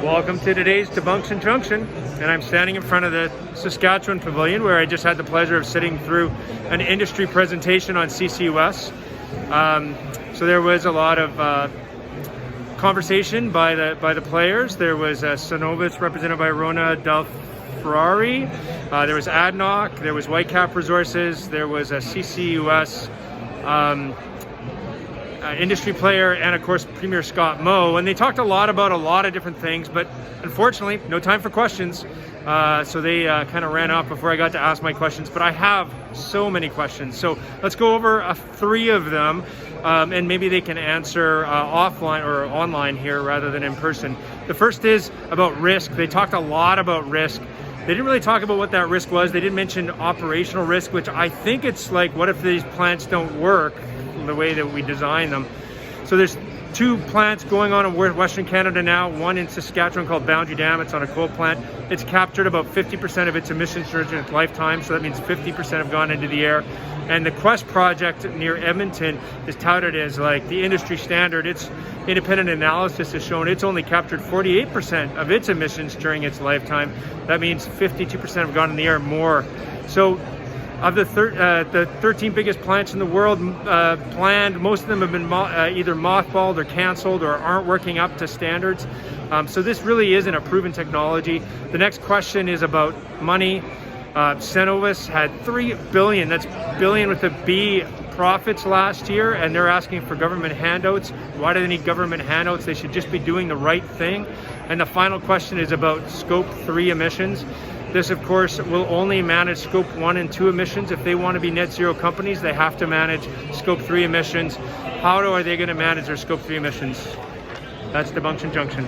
Welcome to today's Debunktion Junction, and I'm standing in front of the Saskatchewan Pavilion where I just had the pleasure of sitting through an industry presentation on CCUS. So there was a lot of conversation by the players. There was Cenovus represented by Rona Ferrari. There was ADNOC, there was Whitecap Resources, there was a CCUS industry player, and of course Premier Scott Moe, and they talked a lot about a lot of different things, but unfortunately no time for questions, so they kind of ran off before I got to ask my questions. But I have so many questions, so let's go over three of them, and maybe they can answer offline or online here rather than in person. The first is about risk. They talked a lot about risk. They didn't really talk about what that risk was. They didn't mention operational risk, which I think it's like, what if these plants don't work the way that we design them? So there's two plants going on in Western Canada now, one in Saskatchewan called Boundary Dam. It's on a coal plant. It's captured about 50% of its emissions during its lifetime, so that means 50% have gone into the air. And the Quest project near Edmonton is touted as like the industry standard. Its independent analysis has shown it's only captured 48% of its emissions during its lifetime. That means 52% have gone in the air more. So of the 13 biggest plants in the world planned, most of them have been either mothballed or canceled or aren't working up to standards. So this really isn't a proven technology. The next question is about money. Cenovus had $3 billion, that's billion with a B, profits last year, and they're asking for government handouts. Why do they need government handouts? They should just be doing the right thing. And the final question is about Scope 3 emissions. This, of course, will only manage Scope 1 and 2 emissions. If they want to be net zero companies, they have to manage Scope 3 emissions. How are they going to manage their Scope 3 emissions? That's Debunktion Junction.